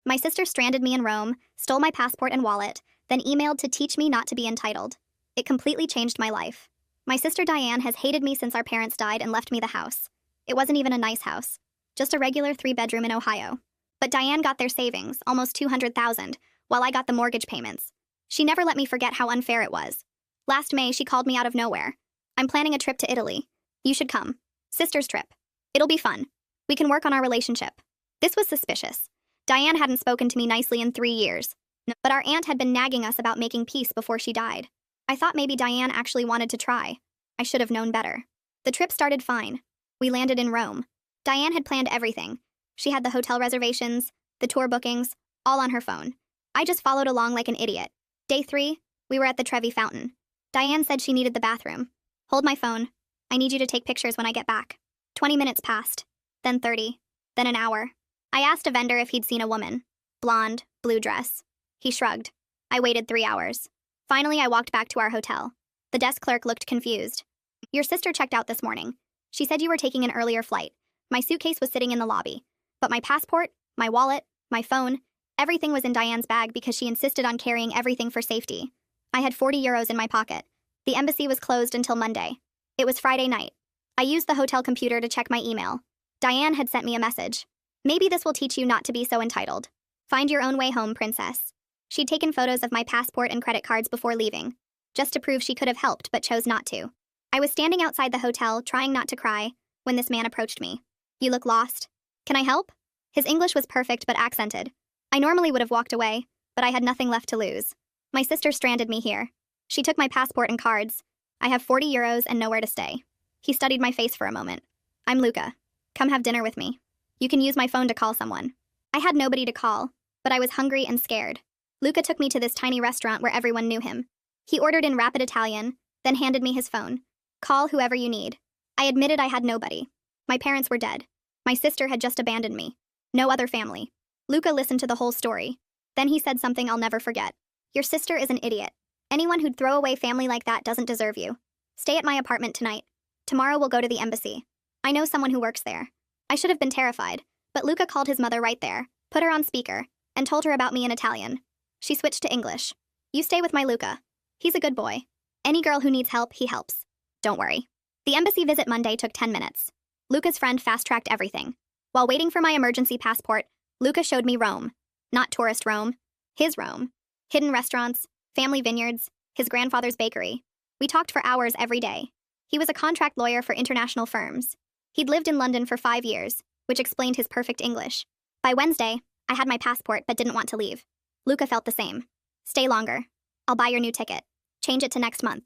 My sister stranded me in Rome, stole my passport and wallet, then emailed to teach me not to be entitled. It completely changed my life. My sister Diane has hated me since our parents died and left me the house. It wasn't even a nice house, just a regular 3-bedroom in Ohio. But Diane got their savings, almost $200,000, while I got the mortgage payments. She never let me forget how unfair it was. Last May, she called me out of nowhere. I'm planning a trip to Italy. You should come. Sister's trip. It'll be fun. We can work on our relationship. This was suspicious. Diane hadn't spoken to me nicely in 3 years. But our aunt had been nagging us about making peace before she died. I thought maybe Diane actually wanted to try. I should have known better. The trip started fine. We landed in Rome. Diane had planned everything. She had the hotel reservations, the tour bookings, all on her phone. I just followed along like an idiot. Day 3, we were at the Trevi Fountain. Diane said she needed the bathroom. Hold my phone. I need you to take pictures when I get back. 20 minutes passed. Then 30. Then an hour. I asked a vendor if he'd seen a woman. Blonde, blue dress. He shrugged. I waited 3 hours. Finally, I walked back to our hotel. The desk clerk looked confused. Your sister checked out this morning. She said you were taking an earlier flight. My suitcase was sitting in the lobby. But my passport, my wallet, my phone, everything was in Diane's bag because she insisted on carrying everything for safety. I had 40 euros in my pocket. The embassy was closed until Monday. It was Friday night. I used the hotel computer to check my email. Diane had sent me a message. Maybe this will teach you not to be so entitled. Find your own way home, princess. She'd taken photos of my passport and credit cards before leaving, just to prove she could have helped but chose not to. I was standing outside the hotel, trying not to cry, when this man approached me. You look lost. Can I help? His English was perfect but accented. I normally would have walked away, but I had nothing left to lose. My sister stranded me here. She took my passport and cards. I have 40 euros and nowhere to stay. He studied my face for a moment. I'm Luca. Come have dinner with me. You can use my phone to call someone. I had nobody to call, but I was hungry and scared. Luca took me to this tiny restaurant where everyone knew him. He ordered in rapid Italian, then handed me his phone. Call whoever you need. I admitted I had nobody. My parents were dead. My sister had just abandoned me. No other family. Luca listened to the whole story. Then he said something I'll never forget. Your sister is an idiot. Anyone who'd throw away family like that doesn't deserve you. Stay at my apartment tonight. Tomorrow we'll go to the embassy. I know someone who works there. I should have been terrified, but Luca called his mother right there, put her on speaker, and told her about me in Italian. She switched to English. You stay with my Luca. He's a good boy. Any girl who needs help, he helps. Don't worry. The embassy visit Monday took 10 minutes. Luca's friend fast-tracked everything. While waiting for my emergency passport, Luca showed me Rome. Not tourist Rome. His Rome. Hidden restaurants, family vineyards, his grandfather's bakery. We talked for hours every day. He was a contract lawyer for international firms. He'd lived in London for 5 years, which explained his perfect English. By Wednesday, I had my passport but didn't want to leave. Luca felt the same. Stay longer. I'll buy your new ticket. Change it to next month.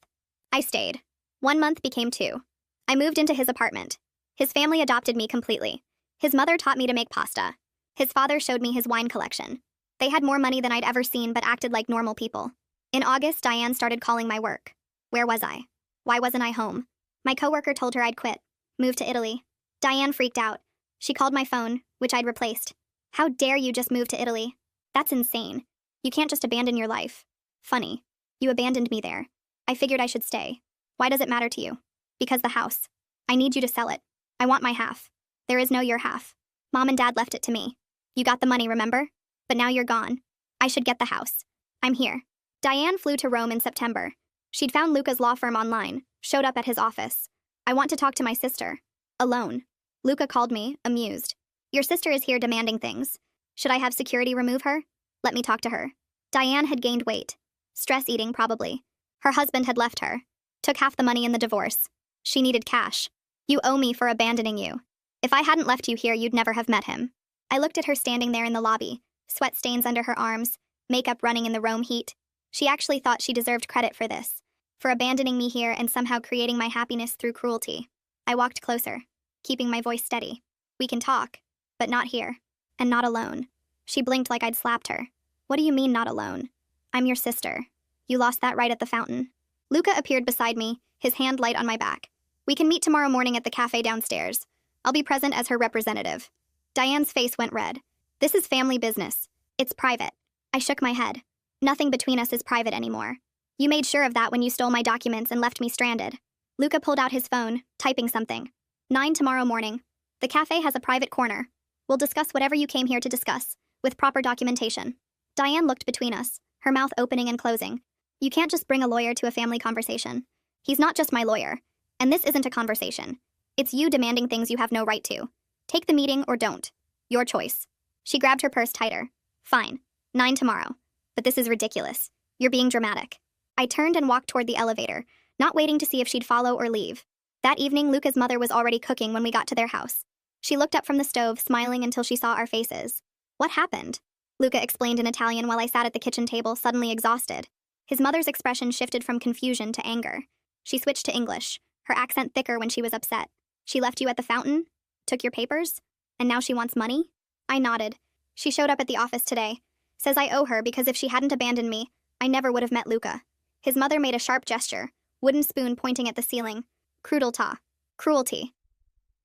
I stayed. 1 month became 2. I moved into his apartment. His family adopted me completely. His mother taught me to make pasta. His father showed me his wine collection. They had more money than I'd ever seen but acted like normal people. In August, Diane started calling my work. Where was I? Why wasn't I home? My coworker told her I'd quit. Moved to Italy. Diane freaked out. She called my phone, which I'd replaced. How dare you just move to Italy? That's insane. You can't just abandon your life. Funny. You abandoned me there. I figured I should stay. Why does it matter to you? Because the house. I need you to sell it. I want my half. There is no your half. Mom and Dad left it to me. You got the money, remember? But now you're gone. I should get the house. I'm here. Diane flew to Rome in September. She'd found Luca's law firm online, showed up at his office. I want to talk to my sister. Alone. Luca called me, amused. Your sister is here demanding things. Should I have security remove her? Let me talk to her. Diane had gained weight. Stress eating, probably. Her husband had left her. Took half the money in the divorce. She needed cash. You owe me for abandoning you. If I hadn't left you here, you'd never have met him. I looked at her standing there in the lobby, sweat stains under her arms, makeup running in the Rome heat. She actually thought she deserved credit for this, for abandoning me here and somehow creating my happiness through cruelty. I walked closer, keeping my voice steady. We can talk, but not here, and not alone. She blinked like I'd slapped her. What do you mean, not alone? I'm your sister. You lost that right at the fountain. Luca appeared beside me, his hand light on my back. We can meet tomorrow morning at the cafe downstairs. I'll be present as her representative. Diane's face went red. This is family business. It's private. I shook my head. Nothing between us is private anymore. You made sure of that when you stole my documents and left me stranded. Luca pulled out his phone, typing something. 9 tomorrow morning. The cafe has a private corner. We'll discuss whatever you came here to discuss, with proper documentation. Diane looked between us, her mouth opening and closing. You can't just bring a lawyer to a family conversation. He's not just my lawyer. And this isn't a conversation. It's you demanding things you have no right to. Take the meeting or don't. Your choice. She grabbed her purse tighter. Fine. 9 tomorrow. But this is ridiculous. You're being dramatic. I turned and walked toward the elevator, not waiting to see if she'd follow or leave. That evening, Luca's mother was already cooking when we got to their house. She looked up from the stove, smiling until she saw our faces. What happened? Luca explained in Italian while I sat at the kitchen table, suddenly exhausted. His mother's expression shifted from confusion to anger. She switched to English, her accent thicker when she was upset. She left you at the fountain? Took your papers? And now she wants money? I nodded. She showed up at the office today. Says I owe her because if she hadn't abandoned me, I never would have met Luca. His mother made a sharp gesture, wooden spoon pointing at the ceiling. Crudeltà. Cruelty.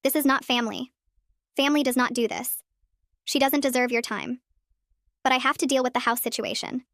This is not family. Family does not do this. She doesn't deserve your time. But I have to deal with the house situation.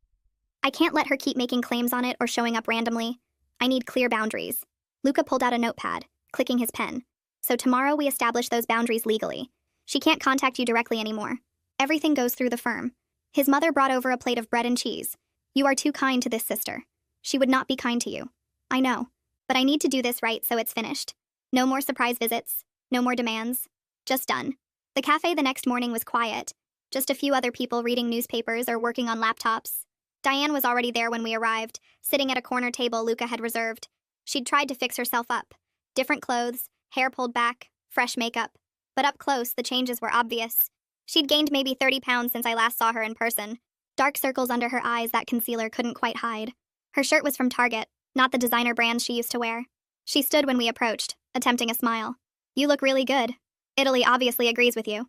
I can't let her keep making claims on it or showing up randomly. I need clear boundaries. Luca pulled out a notepad, clicking his pen. So tomorrow we establish those boundaries legally. She can't contact you directly anymore. Everything goes through the firm. His mother brought over a plate of bread and cheese. You are too kind to this sister. She would not be kind to you. I know. But I need to do this right so it's finished. No more surprise visits. No more demands. Just done. The cafe the next morning was quiet. Just a few other people reading newspapers or working on laptops. Diane was already there when we arrived, sitting at a corner table Luca had reserved. She'd tried to fix herself up. Different clothes, hair pulled back, fresh makeup. But up close, the changes were obvious. She'd gained maybe 30 pounds since I last saw her in person. Dark circles under her eyes that concealer couldn't quite hide. Her shirt was from Target, not the designer brands she used to wear. She stood when we approached, attempting a smile. You look really good. Italy obviously agrees with you.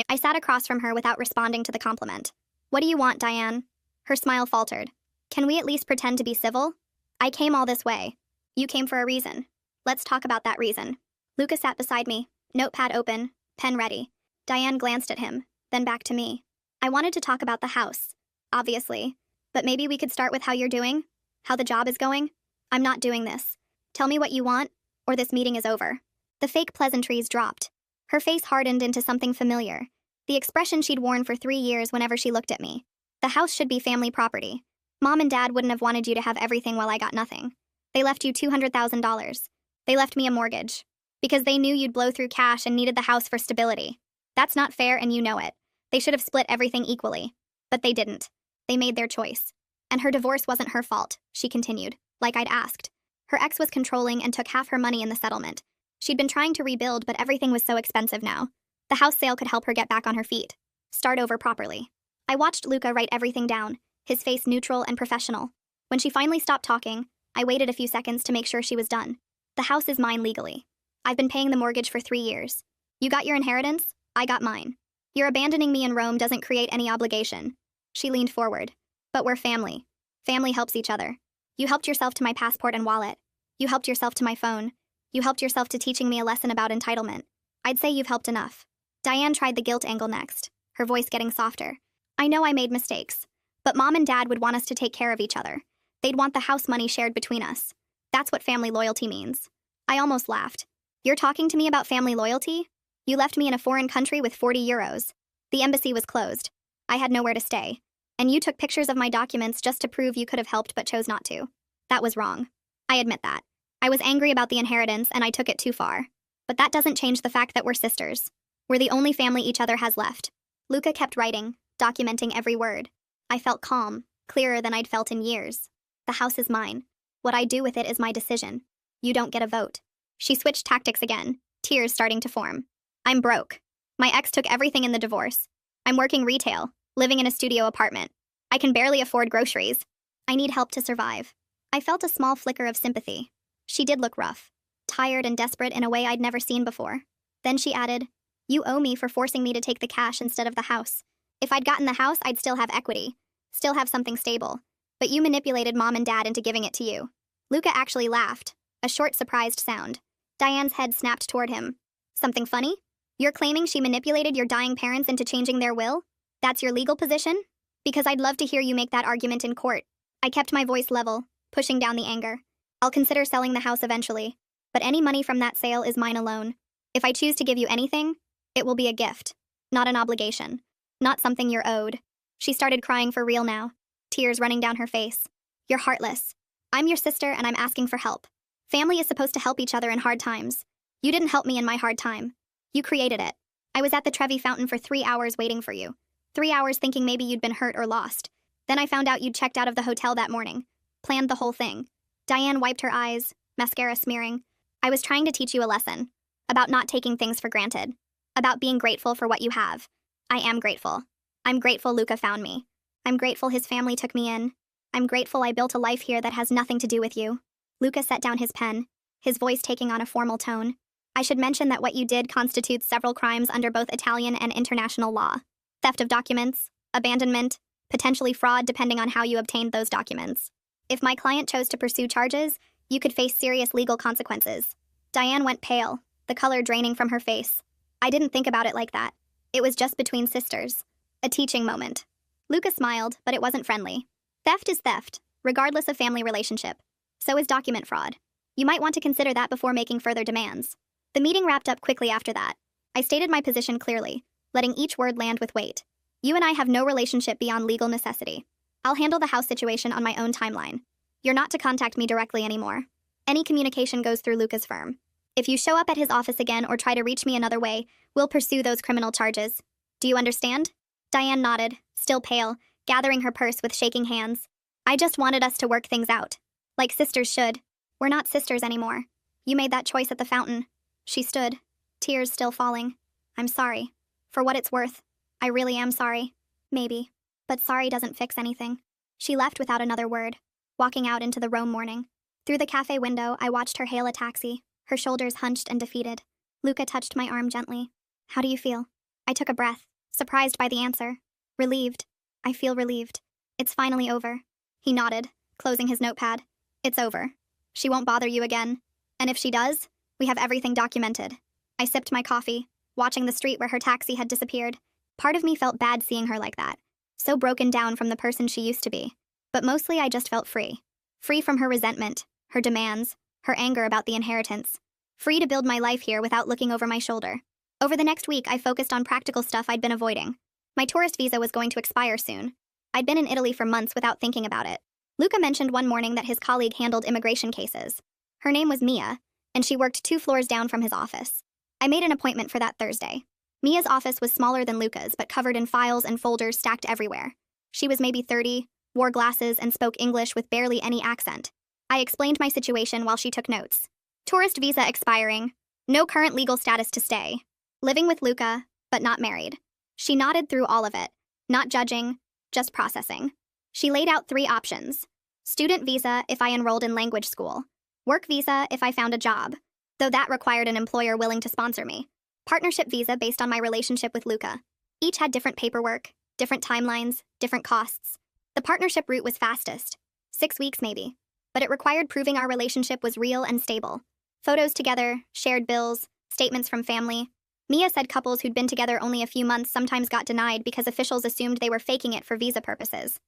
I sat across from her without responding to the compliment. What do you want, Diane? Her smile faltered. Can we at least pretend to be civil? I came all this way. You came for a reason. Let's talk about that reason. Luca sat beside me, notepad open, pen ready. Diane glanced at him, then back to me. I wanted to talk about the house, obviously. But maybe we could start with how you're doing? How the job is going? I'm not doing this. Tell me what you want, or this meeting is over. The fake pleasantries dropped. Her face hardened into something familiar, the expression she'd worn for 3 years whenever she looked at me. The house should be family property. Mom and Dad wouldn't have wanted you to have everything while I got nothing. They left you $200,000. They left me a mortgage. Because they knew you'd blow through cash and needed the house for stability. That's not fair and you know it. They should have split everything equally. But they didn't. They made their choice. And her divorce wasn't her fault, she continued, like I'd asked. Her ex was controlling and took half her money in the settlement. She'd been trying to rebuild, but everything was so expensive now. The house sale could help her get back on her feet. Start over properly. I watched Luca write everything down, his face neutral and professional. When she finally stopped talking, I waited a few seconds to make sure she was done. The house is mine legally. I've been paying the mortgage for 3 years. You got your inheritance, I got mine. Your abandoning me in Rome doesn't create any obligation. She leaned forward. But we're family. Family helps each other. You helped yourself to my passport and wallet. You helped yourself to my phone. You helped yourself to teaching me a lesson about entitlement. I'd say you've helped enough. Diane tried the guilt angle next, her voice getting softer. I know I made mistakes, but Mom and Dad would want us to take care of each other. They'd want the house money shared between us. That's what family loyalty means. I almost laughed. You're talking to me about family loyalty? You left me in a foreign country with 40 euros. The embassy was closed. I had nowhere to stay. And you took pictures of my documents just to prove you could have helped but chose not to. That was wrong. I admit that. I was angry about the inheritance and I took it too far. But that doesn't change the fact that we're sisters. We're the only family each other has left. Luca kept writing, documenting every word. I felt calm, clearer than I'd felt in years. The house is mine. What I do with it is my decision. You don't get a vote. She switched tactics again, tears starting to form. I'm broke. My ex took everything in the divorce. I'm working retail, living in a studio apartment. I can barely afford groceries. I need help to survive. I felt a small flicker of sympathy. She did look rough, tired and desperate in a way I'd never seen before. Then she added, You owe me for forcing me to take the cash instead of the house. If I'd gotten the house, I'd still have equity, still have something stable. But you manipulated Mom and Dad into giving it to you. Luca actually laughed, a short, surprised sound. Diane's head snapped toward him. Something funny? You're claiming she manipulated your dying parents into changing their will? That's your legal position? Because I'd love to hear you make that argument in court. I kept my voice level, pushing down the anger. I'll consider selling the house eventually, but any money from that sale is mine alone. If I choose to give you anything, it will be a gift, not an obligation. not something you're owed. She started crying for real now, tears running down her face. You're heartless. I'm your sister and I'm asking for help. Family is supposed to help each other in hard times. You didn't help me in my hard time. You created it. I was at the Trevi Fountain for 3 hours waiting for you. 3 hours thinking maybe you'd been hurt or lost. Then I found out you'd checked out of the hotel that morning. Planned the whole thing. Diane wiped her eyes, mascara smearing. I was trying to teach you a lesson. About not taking things for granted. About being grateful for what you have. I am grateful. I'm grateful Luca found me. I'm grateful his family took me in. I'm grateful I built a life here that has nothing to do with you. Luca set down his pen, his voice taking on a formal tone. I should mention that what you did constitutes several crimes under both Italian and international law. Theft of documents, abandonment, potentially fraud depending on how you obtained those documents. If my client chose to pursue charges, you could face serious legal consequences. Diane went pale, the color draining from her face. I didn't think about it like that. It was just between sisters. A teaching moment. Luca smiled, but it wasn't friendly. Theft is theft, regardless of family relationship. So is document fraud. You might want to consider that before making further demands. The meeting wrapped up quickly after that. I stated my position clearly, letting each word land with weight. You and I have no relationship beyond legal necessity. I'll handle the house situation on my own timeline. You're not to contact me directly anymore. Any communication goes through Luca's firm. If you show up at his office again or try to reach me another way, we'll pursue those criminal charges. Do you understand? Diane nodded, still pale, gathering her purse with shaking hands. I just wanted us to work things out. Like sisters should. We're not sisters anymore. You made that choice at the fountain. She stood, tears still falling. I'm sorry. For what it's worth, I really am sorry. Maybe. But sorry doesn't fix anything. She left without another word, walking out into the Rome morning. Through the cafe window, I watched her hail a taxi, her shoulders hunched and defeated. Luca touched my arm gently. How do you feel? I took a breath, surprised by the answer. Relieved. I feel relieved. It's finally over. He nodded, closing his notepad. It's over. She won't bother you again. And if she does, we have everything documented. I sipped my coffee, watching the street where her taxi had disappeared. Part of me felt bad seeing her like that, so broken down from the person she used to be. But mostly I just felt free. Free from her resentment, her demands, her anger about the inheritance. Free to build my life here without looking over my shoulder. Over the next week, I focused on practical stuff I'd been avoiding. My tourist visa was going to expire soon. I'd been in Italy for months without thinking about it. Luca mentioned one morning that his colleague handled immigration cases. Her name was Mia, and she worked 2 floors down from his office. I made an appointment for that Thursday. Mia's office was smaller than Luca's, but covered in files and folders stacked everywhere. She was maybe 30, wore glasses, and spoke English with barely any accent. I explained my situation while she took notes. Tourist visa expiring. No current legal status to stay. Living with Luca, but not married. She nodded through all of it, not judging, just processing. She laid out 3 options. Student visa if I enrolled in language school. Work visa if I found a job, though that required an employer willing to sponsor me. Partnership visa based on my relationship with Luca. Each had different paperwork, different timelines, different costs. The partnership route was fastest. 6 weeks maybe. But it required proving our relationship was real and stable. Photos together, shared bills, statements from family. Mia said couples who'd been together only a few months sometimes got denied because officials assumed they were faking it for visa purposes.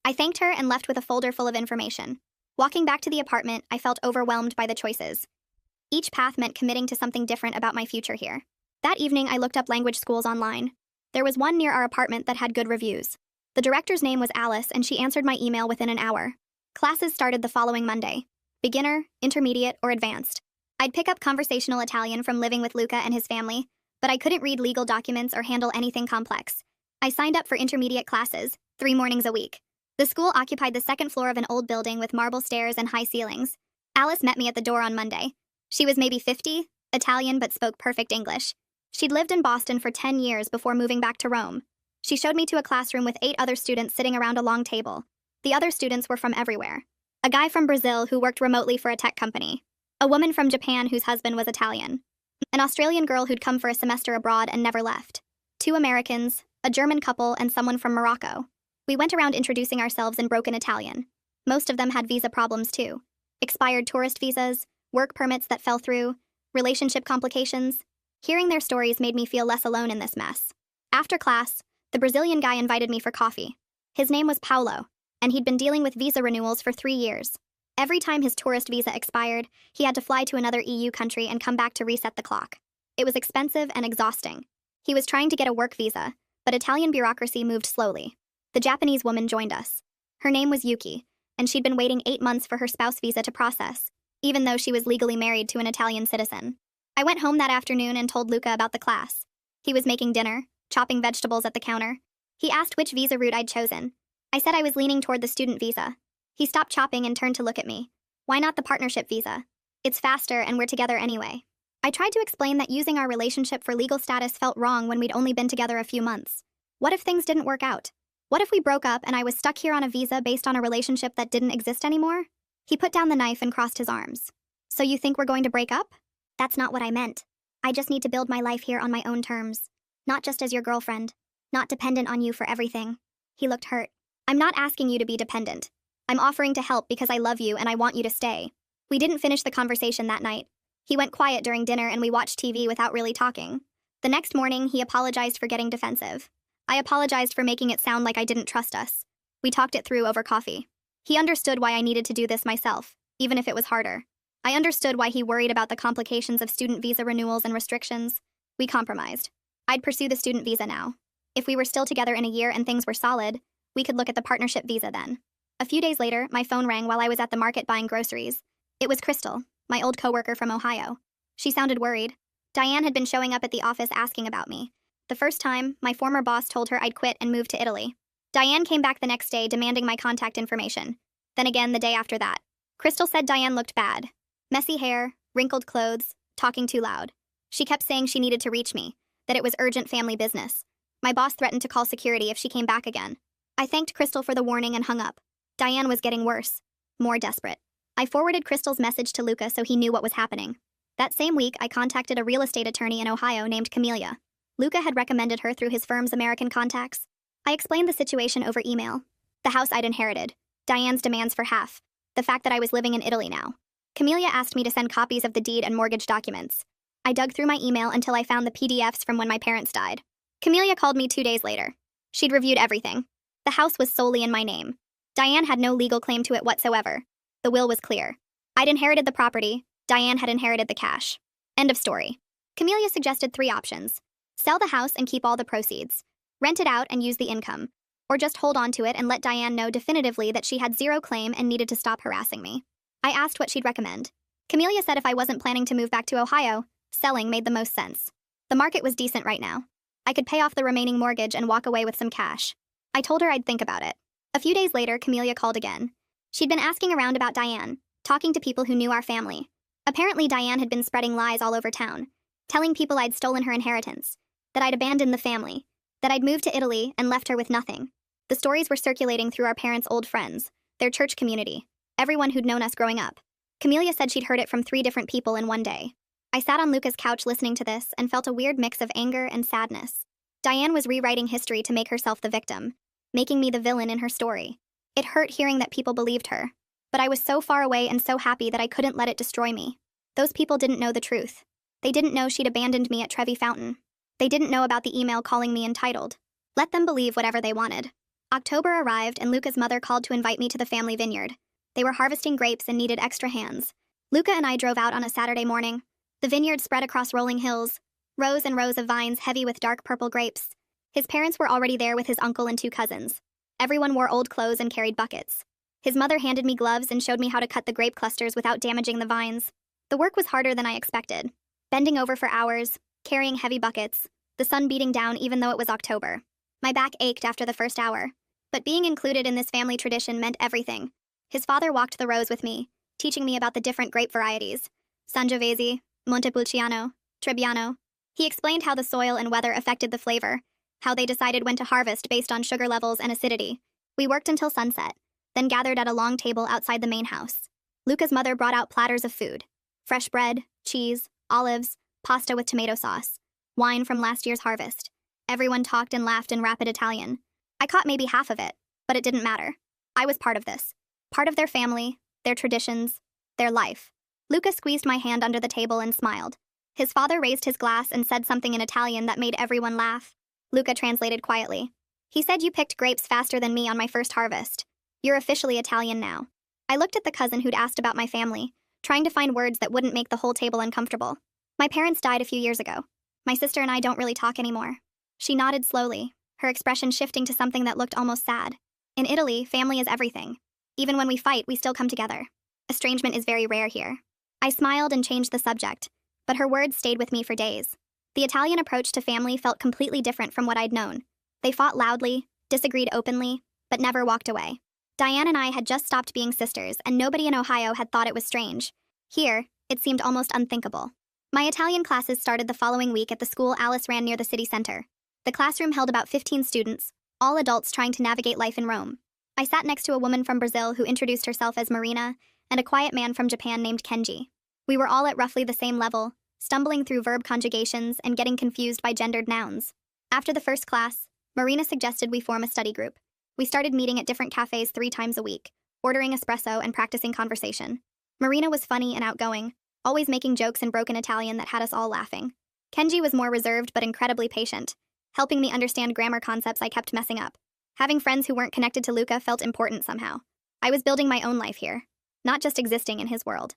I thanked her and left with a folder full of information. Walking back to the apartment, I felt overwhelmed by the choices. Each path meant committing to something different about my future here. That evening, I looked up language schools online. There was one near our apartment that had good reviews. The director's name was Alice, and she answered my email within an hour. Classes started the following Monday. Beginner, intermediate, or advanced. I'd pick up conversational Italian from living with Luca and his family, but I couldn't read legal documents or handle anything complex. I signed up for intermediate classes, 3 mornings a week. The school occupied the 2nd floor of an old building with marble stairs and high ceilings. Alice met me at the door on Monday. She was maybe 50, Italian but spoke perfect English. She'd lived in Boston for 10 years before moving back to Rome. She showed me to a classroom with 8 other students sitting around a long table. The other students were from everywhere. A guy from Brazil who worked remotely for a tech company. A woman from Japan whose husband was Italian. An Australian girl who'd come for a semester abroad and never left. 2 Americans, a German couple, and someone from Morocco. We went around introducing ourselves in broken Italian. Most of them had visa problems too. Expired tourist visas, work permits that fell through, relationship complications. Hearing their stories made me feel less alone in this mess. After class, the Brazilian guy invited me for coffee. His name was Paulo, and he'd been dealing with visa renewals for 3 years. Every time his tourist visa expired, he had to fly to another EU country and come back to reset the clock. It was expensive and exhausting. He was trying to get a work visa, But Italian bureaucracy moved slowly. The Japanese woman joined us. Her name was Yuki, and she'd been waiting 8 months for her spouse visa to process, even though she was legally married to an Italian citizen. I went home that afternoon and told Luca about the class. He was making dinner, chopping vegetables at the counter. He asked which visa route I'd chosen. I said I was leaning toward the student visa. He stopped chopping and turned to look at me. Why not the partnership visa? It's faster and we're together anyway. I tried to explain that using our relationship for legal status felt wrong when we'd only been together a few months. What if things didn't work out? What if we broke up and I was stuck here on a visa based on a relationship that didn't exist anymore? He put down the knife and crossed his arms. So you think we're going to break up? That's not what I meant. I just need to build my life here on my own terms. Not just as your girlfriend. Not dependent on you for everything. He looked hurt. I'm not asking you to be dependent. I'm offering to help because I love you and I want you to stay. We didn't finish the conversation that night. He went quiet during dinner and we watched TV without really talking. The next morning, he apologized for getting defensive. I apologized for making it sound like I didn't trust us. We talked it through over coffee. He understood why I needed to do this myself, even if it was harder. I understood why he worried about the complications of student visa renewals and restrictions. We compromised. I'd pursue the student visa now. If we were still together in a year and things were solid, we could look at the partnership visa then. A few days later, my phone rang while I was at the market buying groceries. It was Crystal, my old coworker from Ohio. She sounded worried. Diane had been showing up at the office asking about me. The first time, my former boss told her I'd quit and move to Italy. Diane came back the next day demanding my contact information. Then again the day after that. Crystal said Diane looked bad. Messy hair, wrinkled clothes, talking too loud. She kept saying she needed to reach me, that it was urgent family business. My boss threatened to call security if she came back again. I thanked Crystal for the warning and hung up. Diane was getting worse, more desperate. I forwarded Crystal's message to Luca so he knew what was happening. That same week, I contacted a real estate attorney in Ohio named Camelia. Luca had recommended her through his firm's American contacts. I explained the situation over email. The house I'd inherited. Diane's demands for half. The fact that I was living in Italy now. Camelia asked me to send copies of the deed and mortgage documents. I dug through my email until I found the PDFs from when my parents died. Camelia called me 2 days later. She'd reviewed everything. The house was solely in my name. Diane had no legal claim to it whatsoever. The will was clear. I'd inherited the property. Diane had inherited the cash. End of story. Camelia suggested 3 options. Sell the house and keep all the proceeds. Rent it out and use the income. Or just hold on to it and let Diane know definitively that she had 0 claim and needed to stop harassing me. I asked what she'd recommend. Camelia said if I wasn't planning to move back to Ohio, selling made the most sense. The market was decent right now. I could pay off the remaining mortgage and walk away with some cash. I told her I'd think about it. A few days later, Camelia called again. She'd been asking around about Diane, talking to people who knew our family. Apparently, Diane had been spreading lies all over town, telling people I'd stolen her inheritance, that I'd abandoned the family, that I'd moved to Italy and left her with nothing. The stories were circulating through our parents' old friends, their church community, everyone who'd known us growing up. Camelia said she'd heard it from 3 different people in one day. I sat on Luca's couch listening to this and felt a weird mix of anger and sadness. Diane was rewriting history to make herself the victim, making me the villain in her story. It hurt hearing that people believed her, but I was so far away and so happy that I couldn't let it destroy me. Those people didn't know the truth. They didn't know she'd abandoned me at Trevi Fountain. They didn't know about the email calling me entitled. Let them believe whatever they wanted. October arrived and Luca's mother called to invite me to the family vineyard. They were harvesting grapes and needed extra hands. Luca and I drove out on a Saturday morning. The vineyard spread across rolling hills, rows and rows of vines heavy with dark purple grapes. His parents were already there with his uncle and 2 cousins. Everyone wore old clothes and carried buckets. His mother handed me gloves and showed me how to cut the grape clusters without damaging the vines. The work was harder than I expected. Bending over for hours, carrying heavy buckets, the sun beating down even though it was October. My back ached after the first hour. But being included in this family tradition meant everything. His father walked the rows with me, teaching me about the different grape varieties. Sangiovese, Montepulciano, Trebbiano. He explained how the soil and weather affected the flavor, how they decided when to harvest based on sugar levels and acidity. We worked until sunset, then gathered at a long table outside the main house. Luca's mother brought out platters of food. Fresh bread, cheese, olives, pasta with tomato sauce, wine from last year's harvest. Everyone talked and laughed in rapid Italian. I caught maybe half of it, but it didn't matter. I was part of this. Part of their family, their traditions, their life. Luca squeezed my hand under the table and smiled. His father raised his glass and said something in Italian that made everyone laugh. Luca translated quietly. He said you picked grapes faster than me on my first harvest. You're officially Italian now. I looked at the cousin who'd asked about my family, trying to find words that wouldn't make the whole table uncomfortable. My parents died a few years ago. My sister and I don't really talk anymore. She nodded slowly. her expression shifting to something that looked almost sad. In Italy, family is everything. Even when we fight, we still come together. Estrangement is very rare here. I smiled and changed the subject, but her words stayed with me for days. The Italian approach to family felt completely different from what I'd known. They fought loudly, disagreed openly, but never walked away. Diane and I had just stopped being sisters, and nobody in Ohio had thought it was strange. Here, it seemed almost unthinkable. My Italian classes started the following week at the school Alice ran near the city center. The classroom held about 15 students, all adults trying to navigate life in Rome. I sat next to a woman from Brazil who introduced herself as Marina, and a quiet man from Japan named Kenji. We were all at roughly the same level, stumbling through verb conjugations and getting confused by gendered nouns. After the first class, Marina suggested we form a study group. We started meeting at different cafes 3 times a week, ordering espresso and practicing conversation. Marina was funny and outgoing, always making jokes in broken Italian that had us all laughing. Kenji was more reserved but incredibly patient, helping me understand grammar concepts I kept messing up. Having friends who weren't connected to Luca felt important somehow. I was building my own life here, not just existing in his world.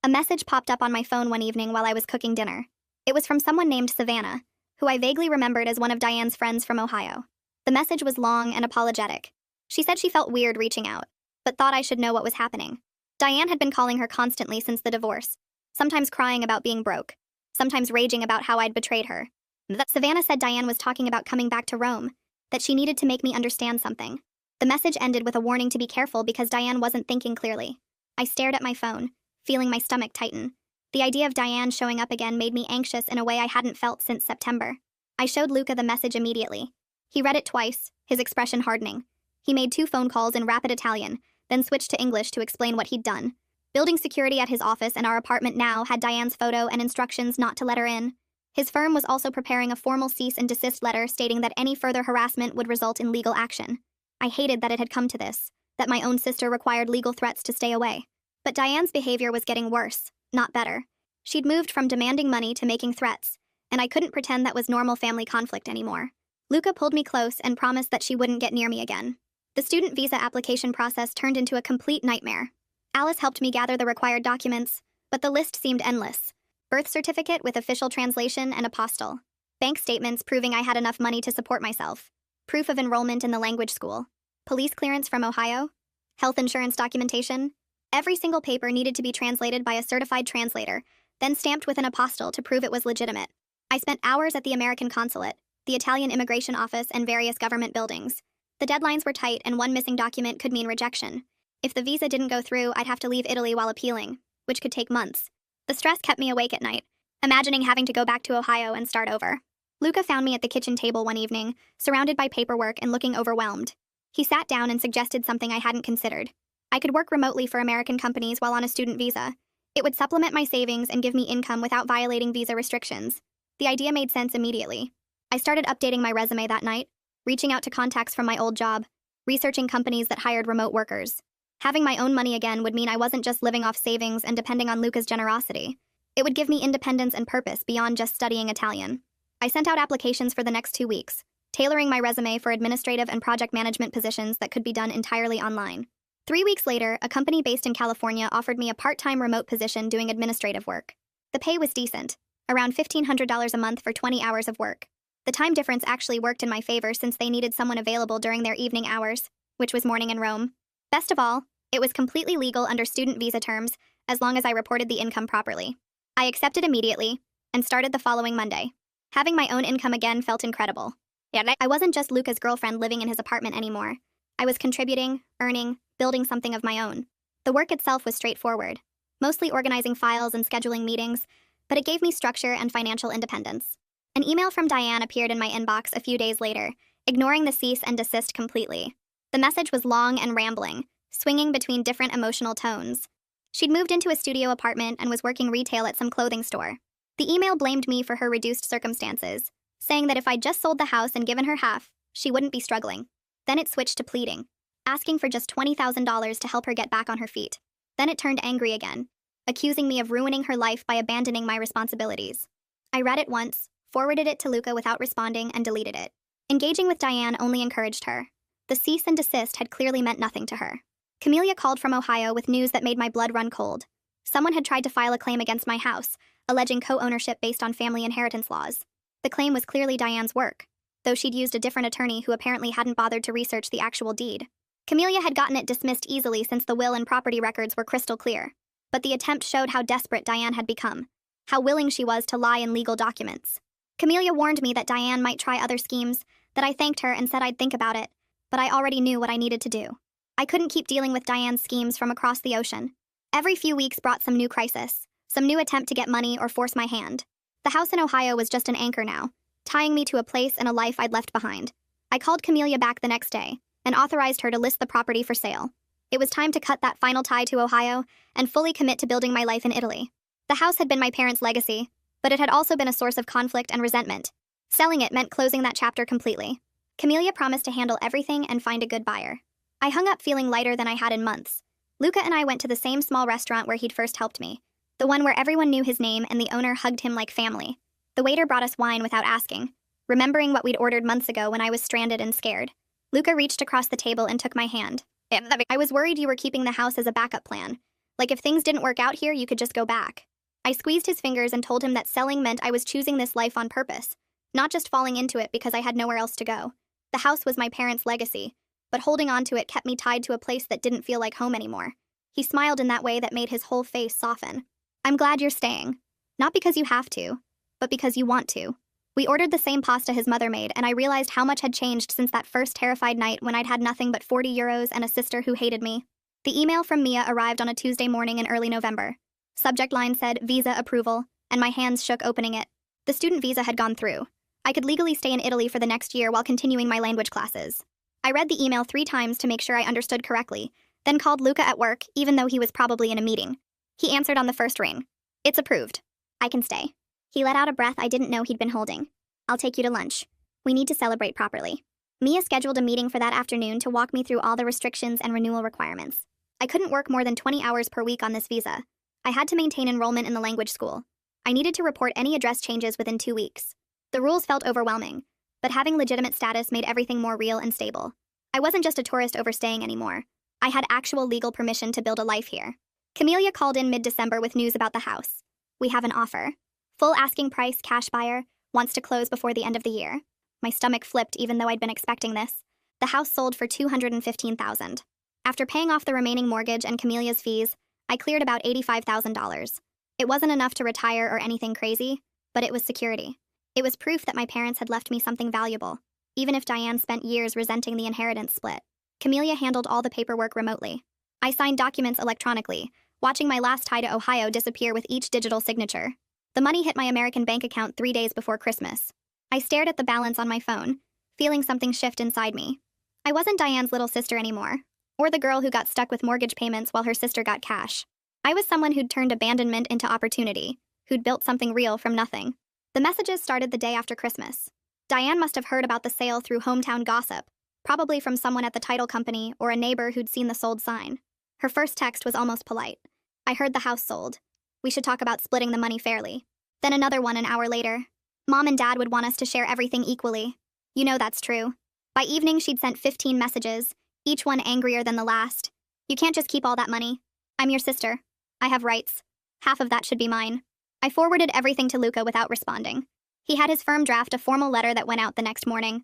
A message popped up on my phone one evening while I was cooking dinner. It was from someone named Savannah, who I vaguely remembered as one of Diane's friends from Ohio. The message was long and apologetic. She said she felt weird reaching out, but thought I should know what was happening. Diane had been calling her constantly since the divorce, sometimes crying about being broke, sometimes raging about how I'd betrayed her. Savannah said Diane was talking about coming back to Rome, that she needed to make me understand something. The message ended with a warning to be careful because Diane wasn't thinking clearly. I stared at my phone, feeling my stomach tighten. The idea of Diane showing up again made me anxious in a way I hadn't felt since September. I showed Luca the message immediately. He read it twice, his expression hardening. He made 2 phone calls in rapid Italian, then switched to English to explain what he'd done. Building security at his office and our apartment now had Diane's photo and instructions not to let her in. His firm was also preparing a formal cease and desist letter stating that any further harassment would result in legal action. I hated that it had come to this, that my own sister required legal threats to stay away. But Diane's behavior was getting worse, not better. She'd moved from demanding money to making threats, and I couldn't pretend that was normal family conflict anymore. Luca pulled me close and promised that she wouldn't get near me again. The student visa application process turned into a complete nightmare. Alice helped me gather the required documents, but the list seemed endless. Birth certificate with official translation and apostille. Bank statements proving I had enough money to support myself. Proof of enrollment in the language school. Police clearance from Ohio. Health insurance documentation. Every single paper needed to be translated by a certified translator, then stamped with an apostille to prove it was legitimate. I spent hours at the American consulate, the Italian immigration office, and various government buildings. The deadlines were tight, and one missing document could mean rejection. If the visa didn't go through, I'd have to leave Italy while appealing, which could take months. The stress kept me awake at night, imagining having to go back to Ohio and start over. Luca found me at the kitchen table one evening, surrounded by paperwork and looking overwhelmed. He sat down and suggested something I hadn't considered. I could work remotely for American companies while on a student visa. It would supplement my savings and give me income without violating visa restrictions. The idea made sense immediately. I started updating my resume that night, reaching out to contacts from my old job, researching companies that hired remote workers. Having my own money again would mean I wasn't just living off savings and depending on Luca's generosity. It would give me independence and purpose beyond just studying Italian. I sent out applications for the next 2 weeks, tailoring my resume for administrative and project management positions that could be done entirely online. 3 weeks later, a company based in California offered me a part-time remote position doing administrative work. The pay was decent, around $1,500 a month for 20 hours of work. The time difference actually worked in my favor since they needed someone available during their evening hours, which was morning in Rome. Best of all, it was completely legal under student visa terms, as long as I reported the income properly. I accepted immediately, and started the following Monday. Having my own income again felt incredible. I wasn't just Luca's girlfriend living in his apartment anymore. I was contributing, earning, building something of my own. The work itself was straightforward, mostly organizing files and scheduling meetings, but it gave me structure and financial independence. An email from Diane appeared in my inbox a few days later, ignoring the cease and desist completely. The message was long and rambling, swinging between different emotional tones. She'd moved into a studio apartment and was working retail at some clothing store. The email blamed me for her reduced circumstances, saying that if I'd just sold the house and given her half, she wouldn't be struggling. Then it switched to pleading, asking for just $20,000 to help her get back on her feet. Then it turned angry again, accusing me of ruining her life by abandoning my responsibilities. I read it once, forwarded it to Luca without responding, and deleted it. Engaging with Diane only encouraged her. The cease and desist had clearly meant nothing to her. Camelia called from Ohio with news that made my blood run cold. Someone had tried to file a claim against my house, alleging co-ownership based on family inheritance laws. The claim was clearly Diane's work. though she'd used a different attorney who apparently hadn't bothered to research the actual deed. Camelia had gotten it dismissed easily since the will and property records were crystal clear. But the attempt showed how desperate Diane had become, how willing she was to lie in legal documents. Camelia warned me that Diane might try other schemes, that I thanked her and said I'd think about it, but I already knew what I needed to do. I couldn't keep dealing with Diane's schemes from across the ocean. Every few weeks brought some new crisis, some new attempt to get money or force my hand. The house in Ohio was just an anchor now, tying me to a place and a life I'd left behind. I called Camelia back the next day and authorized her to list the property for sale. It was time to cut that final tie to Ohio and fully commit to building my life in Italy. The house had been my parents' legacy, but it had also been a source of conflict and resentment. Selling it meant closing that chapter completely. Camelia promised to handle everything and find a good buyer. I hung up feeling lighter than I had in months. Luca and I went to the same small restaurant where he'd first helped me, the one where everyone knew his name and the owner hugged him like family. The waiter brought us wine without asking, remembering what we'd ordered months ago when I was stranded and scared. Luca reached across the table and took my hand. I was worried you were keeping the house as a backup plan. Like if things didn't work out here, you could just go back. I squeezed his fingers and told him that selling meant I was choosing this life on purpose, not just falling into it because I had nowhere else to go. The house was my parents' legacy, but holding on to it kept me tied to a place that didn't feel like home anymore. He smiled in that way that made his whole face soften. I'm glad you're staying. Not because you have to, but because you want to. We ordered the same pasta his mother made, and I realized how much had changed since that first terrified night when I'd had nothing but 40 euros and a sister who hated me. The email from Mia arrived on a Tuesday morning in early November. Subject line said, visa approval, and my hands shook opening it. The student visa had gone through. I could legally stay in Italy for the next year while continuing my language classes. I read the email 3 times to make sure I understood correctly, then called Luca at work, even though he was probably in a meeting. He answered on the first ring. It's approved. I can stay. He let out a breath I didn't know he'd been holding. I'll take you to lunch. We need to celebrate properly. Mia scheduled a meeting for that afternoon to walk me through all the restrictions and renewal requirements. I couldn't work more than 20 hours per week on this visa. I had to maintain enrollment in the language school. I needed to report any address changes within 2 weeks. The rules felt overwhelming, but having legitimate status made everything more real and stable. I wasn't just a tourist overstaying anymore. I had actual legal permission to build a life here. Camelia called in mid-December with news about the house. We have an offer. Full asking price, cash buyer, wants to close before the end of the year. My stomach flipped even though I'd been expecting this. The house sold for $215,000. After paying off the remaining mortgage and Camelia's fees, I cleared about $85,000. It wasn't enough to retire or anything crazy, but it was security. It was proof that my parents had left me something valuable, even if Diane spent years resenting the inheritance split. Camelia handled all the paperwork remotely. I signed documents electronically, watching my last tie to Ohio disappear with each digital signature. The money hit my American bank account 3 days before Christmas. I stared at the balance on my phone, feeling something shift inside me. I wasn't Diane's little sister anymore, or the girl who got stuck with mortgage payments while her sister got cash. I was someone who'd turned abandonment into opportunity, who'd built something real from nothing. The messages started the day after Christmas. Diane must have heard about the sale through hometown gossip, probably from someone at the title company or a neighbor who'd seen the sold sign. Her first text was almost polite. I heard the house sold. We should talk about splitting the money fairly. Then another one an hour later. Mom and Dad would want us to share everything equally. You know that's true. By evening, she'd sent 15 messages, each one angrier than the last. You can't just keep all that money. I'm your sister. I have rights. Half of that should be mine. I forwarded everything to Luca without responding. He had his firm draft a formal letter that went out the next morning.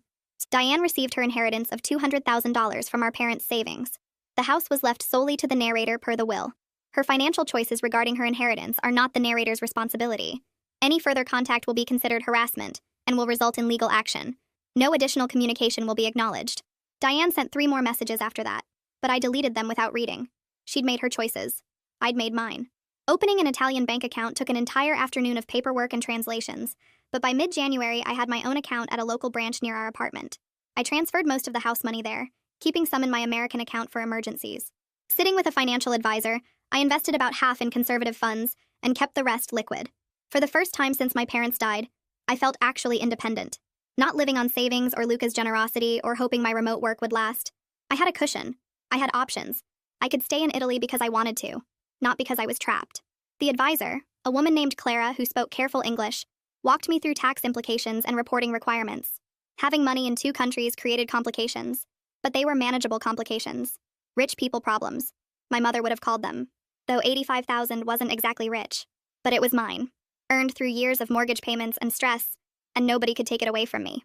Diane received her inheritance of $200,000 from our parents' savings. The house was left solely to the narrator per the will. Her financial choices regarding her inheritance are not the narrator's responsibility. Any further contact will be considered harassment and will result in legal action. No additional communication will be acknowledged. Diane sent 3 more messages after that, but I deleted them without reading. She'd made her choices. I'd made mine. Opening an Italian bank account took an entire afternoon of paperwork and translations, but by mid-January I had my own account at a local branch near our apartment. I transferred most of the house money there, keeping some in my American account for emergencies. Sitting with a financial advisor, I invested about half in conservative funds and kept the rest liquid. For the first time since my parents died, I felt actually independent. Not living on savings or Luca's generosity or hoping my remote work would last. I had a cushion. I had options. I could stay in Italy because I wanted to, not because I was trapped. The advisor, a woman named Clara who spoke careful English, walked me through tax implications and reporting requirements. Having money in 2 countries created complications, but they were manageable complications. Rich people problems, my mother would have called them. Though $85,000 wasn't exactly rich, but it was mine. Earned through years of mortgage payments and stress, and nobody could take it away from me.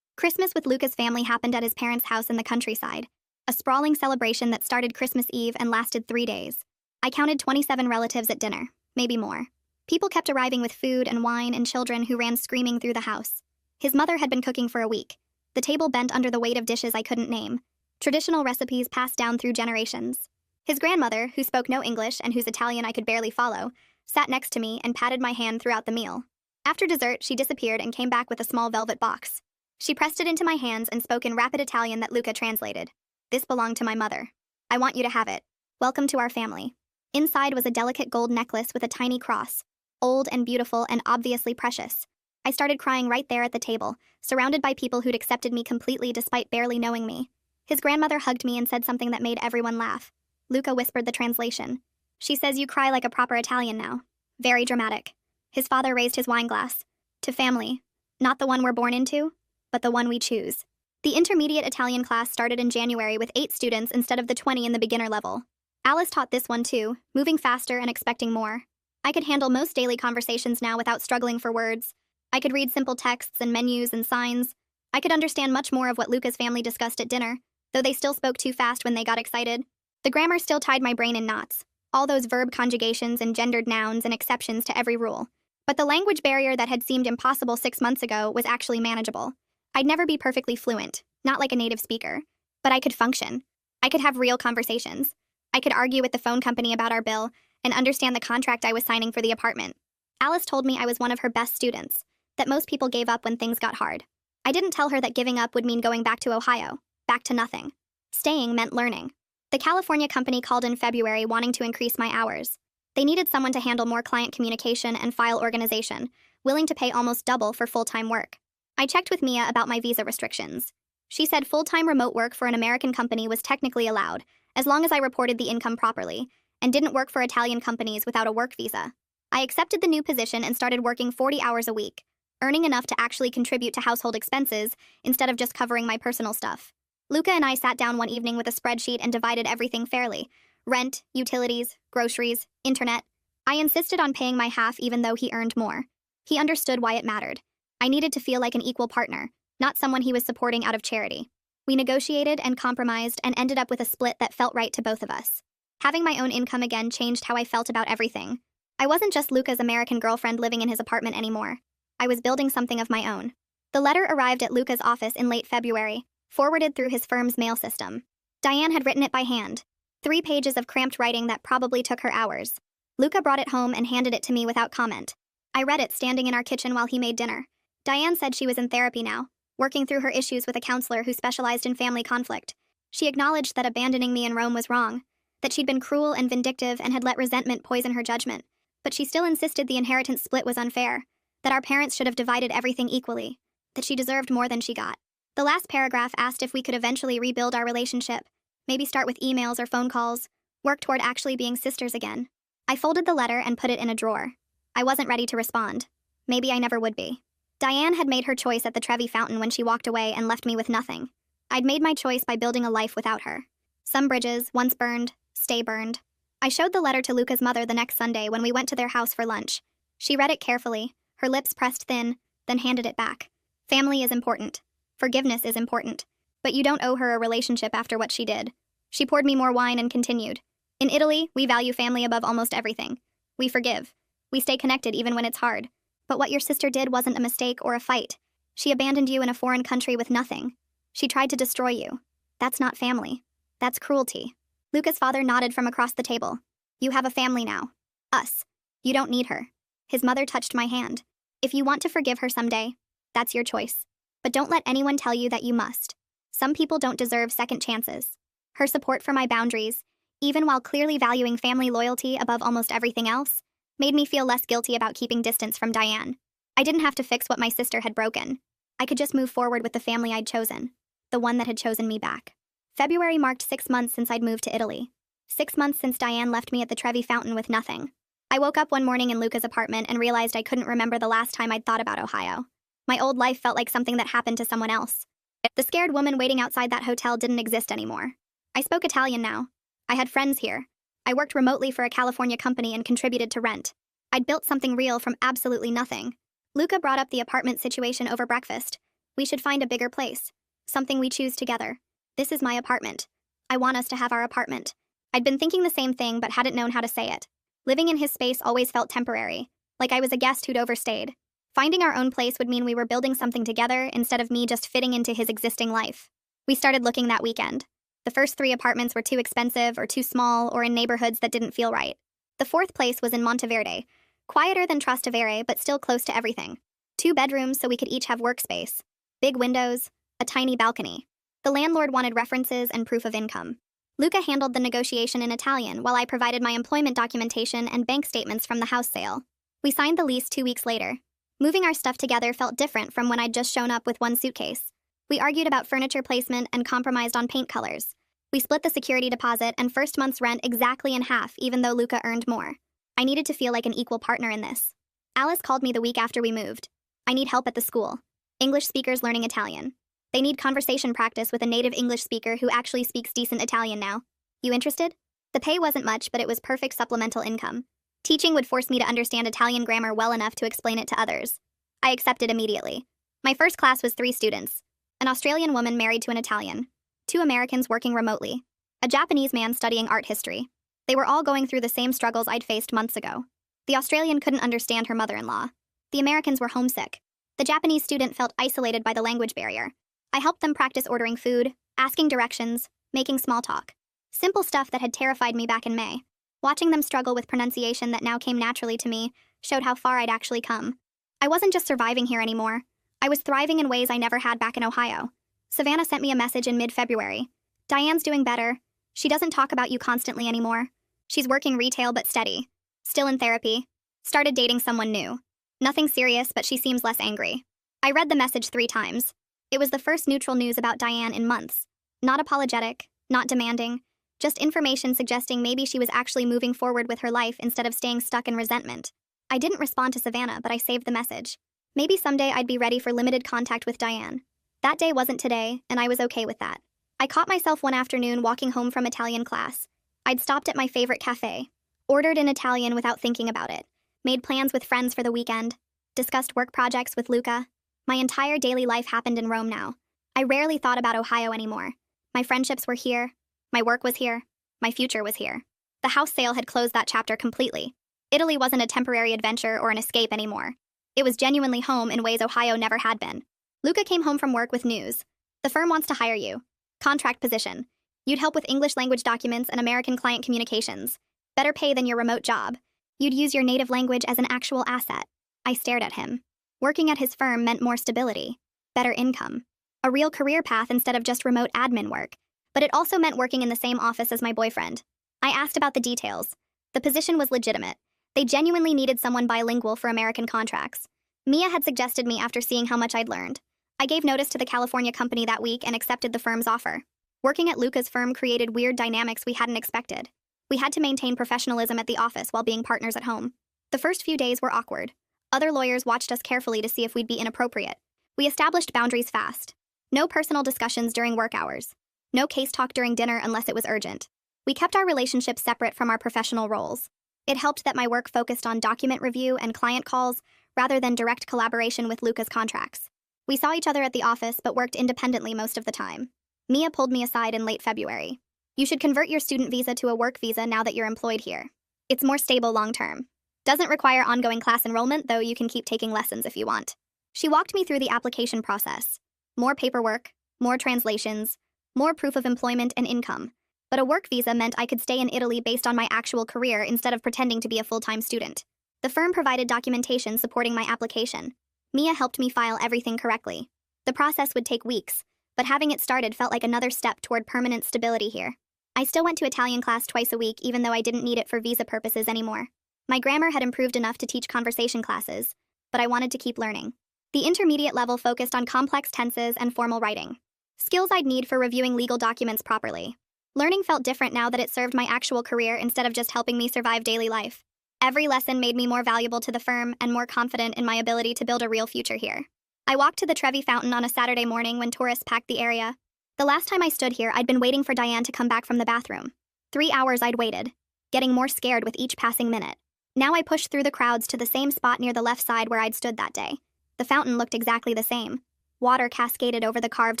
Christmas with Luca's family happened at his parents' house in the countryside, a sprawling celebration that started Christmas Eve and lasted 3 days. I counted 27 relatives at dinner, maybe more. People kept arriving with food and wine and children who ran screaming through the house. His mother had been cooking for a week. The table bent under the weight of dishes I couldn't name, traditional recipes passed down through generations. His grandmother, who spoke no English and whose Italian I could barely follow, sat next to me and patted my hand throughout the meal. After dessert, she disappeared and came back with a small velvet box. She pressed it into my hands and spoke in rapid Italian that Luca translated. This belonged to my mother. I want you to have it. Welcome to our family. Inside was a delicate gold necklace with a tiny cross, old and beautiful and obviously precious. I started crying right there at the table, surrounded by people who'd accepted me completely despite barely knowing me. His grandmother hugged me and said something that made everyone laugh. Luca whispered the translation. She says you cry like a proper Italian now. Very dramatic. His father raised his wine glass. To family. Not the one we're born into, but the one we choose. The intermediate Italian class started in January with 8 students instead of the 20 in the beginner level. Alice taught this one too, moving faster and expecting more. I could handle most daily conversations now without struggling for words. I could read simple texts and menus and signs. I could understand much more of what Luca's family discussed at dinner, though they still spoke too fast when they got excited. The grammar still tied my brain in knots, all those verb conjugations and gendered nouns and exceptions to every rule. But the language barrier that had seemed impossible 6 months ago was actually manageable. I'd never be perfectly fluent, not like a native speaker, but I could function. I could have real conversations. I could argue with the phone company about our bill and understand the contract I was signing for the apartment. Alice told me I was one of her best students, that most people gave up when things got hard. I didn't tell her that giving up would mean going back to Ohio, back to nothing. Staying meant learning. The California company called in February wanting to increase my hours. They needed someone to handle more client communication and file organization, willing to pay almost double for full-time work. I checked with Mia about my visa restrictions. She said full-time remote work for an American company was technically allowed, as long as I reported the income properly, and didn't work for Italian companies without a work visa. I accepted the new position and started working 40 hours a week, earning enough to actually contribute to household expenses instead of just covering my personal stuff. Luca and I sat down one evening with a spreadsheet and divided everything fairly. Rent, utilities, groceries, internet. I insisted on paying my half even though he earned more. He understood why it mattered. I needed to feel like an equal partner, not someone he was supporting out of charity. We negotiated and compromised and ended up with a split that felt right to both of us. Having my own income again changed how I felt about everything. I wasn't just Luca's American girlfriend living in his apartment anymore. I was building something of my own. The letter arrived at Luca's office in late February, forwarded through his firm's mail system. Diane had written it by hand. 3 pages of cramped writing that probably took her hours. Luca brought it home and handed it to me without comment. I read it standing in our kitchen while he made dinner. Diane said she was in therapy now, working through her issues with a counselor who specialized in family conflict. She acknowledged that abandoning me in Rome was wrong, that she'd been cruel and vindictive and had let resentment poison her judgment. But she still insisted the inheritance split was unfair, that our parents should have divided everything equally, that she deserved more than she got. The last paragraph asked if we could eventually rebuild our relationship, maybe start with emails or phone calls, work toward actually being sisters again. I folded the letter and put it in a drawer. I wasn't ready to respond. Maybe I never would be. Diane had made her choice at the Trevi Fountain when she walked away and left me with nothing. I'd made my choice by building a life without her. Some bridges, once burned, stay burned. I showed the letter to Luca's mother the next Sunday when we went to their house for lunch. She read it carefully, her lips pressed thin, then handed it back. Family is important. Forgiveness is important. But you don't owe her a relationship after what she did. She poured me more wine and continued. In Italy, we value family above almost everything. We forgive. We stay connected even when it's hard. But what your sister did wasn't a mistake or a fight. She abandoned you in a foreign country with nothing. She tried to destroy you. That's not family. That's cruelty. Luca's father nodded from across the table. You have a family now. Us. You don't need her. His mother touched my hand. If you want to forgive her someday, that's your choice. But don't let anyone tell you that you must. Some people don't deserve second chances. Her support for my boundaries, even while clearly valuing family loyalty above almost everything else, made me feel less guilty about keeping distance from Diane. I didn't have to fix what my sister had broken. I could just move forward with the family I'd chosen, the one that had chosen me back. February marked 6 months since I'd moved to Italy. 6 months since Diane left me at the Trevi Fountain with nothing. I woke up one morning in Luca's apartment and realized I couldn't remember the last time I'd thought about Ohio. My old life felt like something that happened to someone else. The scared woman waiting outside that hotel didn't exist anymore. I spoke Italian now. I had friends here. I worked remotely for a California company and contributed to rent. I'd built something real from absolutely nothing. Luca brought up the apartment situation over breakfast. We should find a bigger place. Something we choose together. This is my apartment. I want us to have our apartment. I'd been thinking the same thing but hadn't known how to say it. Living in his space always felt temporary, like I was a guest who'd overstayed. Finding our own place would mean we were building something together instead of me just fitting into his existing life. We started looking that weekend. The first 3 apartments were too expensive or too small or in neighborhoods that didn't feel right. The 4th place was in Monteverde, quieter than Trastevere but still close to everything. 2 bedrooms so we could each have workspace. Big windows, a tiny balcony. The landlord wanted references and proof of income. Luca handled the negotiation in Italian while I provided my employment documentation and bank statements from the house sale. We signed the lease 2 weeks later. Moving our stuff together felt different from when I'd just shown up with 1 suitcase. We argued about furniture placement and compromised on paint colors. We split the security deposit and first month's rent exactly in half, even though Luca earned more. I needed to feel like an equal partner in this. Alice called me the week after we moved. I need help at the school. English speakers learning Italian. They need conversation practice with a native English speaker who actually speaks decent Italian now. You interested? The pay wasn't much, but it was perfect supplemental income. Teaching would force me to understand Italian grammar well enough to explain it to others. I accepted immediately. My first class was 3 students. An Australian woman married to an Italian. 2 Americans working remotely. A Japanese man studying art history. They were all going through the same struggles I'd faced months ago. The Australian couldn't understand her mother-in-law. The Americans were homesick. The Japanese student felt isolated by the language barrier. I helped them practice ordering food, asking directions, making small talk. Simple stuff that had terrified me back in May. Watching them struggle with pronunciation that now came naturally to me showed how far I'd actually come. I wasn't just surviving here anymore. I was thriving in ways I never had back in Ohio. Savannah sent me a message in mid-February. Diane's doing better. She doesn't talk about you constantly anymore. She's working retail but steady. Still in therapy. Started dating someone new. Nothing serious, but she seems less angry. I read the message 3 times. It was the first neutral news about Diane in months. Not apologetic, not demanding, just information suggesting maybe she was actually moving forward with her life instead of staying stuck in resentment. I didn't respond to Savannah, but I saved the message. Maybe someday I'd be ready for limited contact with Diane. That day wasn't today, and I was okay with that. I caught myself one afternoon walking home from Italian class. I'd stopped at my favorite cafe, ordered in Italian without thinking about it, made plans with friends for the weekend, discussed work projects with Luca. My entire daily life happened in Rome now. I rarely thought about Ohio anymore. My friendships were here. My work was here. My future was here. The house sale had closed that chapter completely. Italy wasn't a temporary adventure or an escape anymore. It was genuinely home in ways Ohio never had been. Luca came home from work with news. The firm wants to hire you. Contract position. You'd help with English language documents and American client communications. Better pay than your remote job. You'd use your native language as an actual asset. I stared at him. Working at his firm meant more stability, better income, a real career path instead of just remote admin work. But it also meant working in the same office as my boyfriend. I asked about the details. The position was legitimate. They genuinely needed someone bilingual for American contracts. Mia had suggested me after seeing how much I'd learned. I gave notice to the California company that week and accepted the firm's offer. Working at Luca's firm created weird dynamics we hadn't expected. We had to maintain professionalism at the office while being partners at home. The first few days were awkward. Other lawyers watched us carefully to see if we'd be inappropriate. We established boundaries fast. No personal discussions during work hours. No case talk during dinner unless it was urgent. We kept our relationship separate from our professional roles. It helped that my work focused on document review and client calls rather than direct collaboration with Luca's contracts. We saw each other at the office but worked independently most of the time. Mia pulled me aside in late February. You should convert your student visa to a work visa now that you're employed here. It's more stable long-term. Doesn't require ongoing class enrollment, though you can keep taking lessons if you want. She walked me through the application process. More paperwork, more translations, more proof of employment and income. But a work visa meant I could stay in Italy based on my actual career instead of pretending to be a full-time student. The firm provided documentation supporting my application. Mia helped me file everything correctly. The process would take weeks, but having it started felt like another step toward permanent stability here. I still went to Italian class twice a week even though I didn't need it for visa purposes anymore. My grammar had improved enough to teach conversation classes, but I wanted to keep learning. The intermediate level focused on complex tenses and formal writing. Skills I'd need for reviewing legal documents properly. Learning felt different now that it served my actual career instead of just helping me survive daily life. Every lesson made me more valuable to the firm and more confident in my ability to build a real future here. I walked to the Trevi Fountain on a Saturday morning when tourists packed the area. The last time I stood here, I'd been waiting for Diane to come back from the bathroom. 3 hours I'd waited, getting more scared with each passing minute. Now I pushed through the crowds to the same spot near the left side where I'd stood that day. The fountain looked exactly the same. Water cascaded over the carved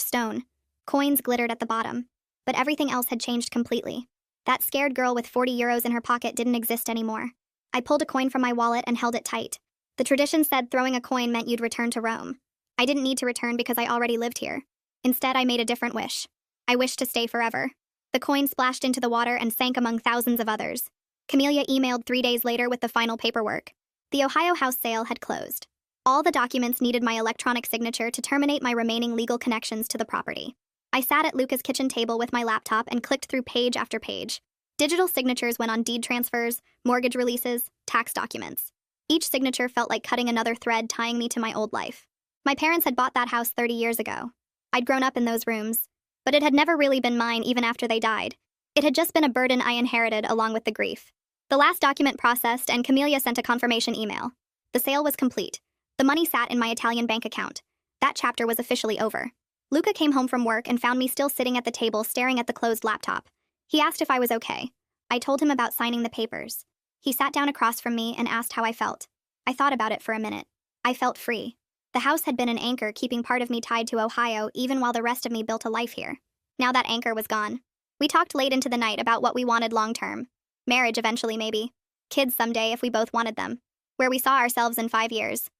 stone. Coins glittered at the bottom. But everything else had changed completely. That scared girl with 40 euros in her pocket didn't exist anymore. I pulled a coin from my wallet and held it tight. The tradition said throwing a coin meant you'd return to Rome. I didn't need to return because I already lived here. Instead, I made a different wish. I wished to stay forever. The coin splashed into the water and sank among thousands of others. Camelia emailed 3 days later with the final paperwork. The Ohio house sale had closed. All the documents needed my electronic signature to terminate my remaining legal connections to the property. I sat at Luca's kitchen table with my laptop and clicked through page after page. Digital signatures went on deed transfers, mortgage releases, tax documents. Each signature felt like cutting another thread tying me to my old life. My parents had bought that house 30 years ago. I'd grown up in those rooms, but it had never really been mine even after they died. It had just been a burden I inherited along with the grief. The last document processed and Camelia sent a confirmation email. The sale was complete. The money sat in my Italian bank account. That chapter was officially over. Luca came home from work and found me still sitting at the table staring at the closed laptop. He asked if I was okay. I told him about signing the papers. He sat down across from me and asked how I felt. I thought about it for a minute. I felt free. The house had been an anchor keeping part of me tied to Ohio even while the rest of me built a life here. Now that anchor was gone. We talked late into the night about what we wanted long-term. Marriage eventually, maybe. Kids someday if we both wanted them. Where we saw ourselves in 5 years.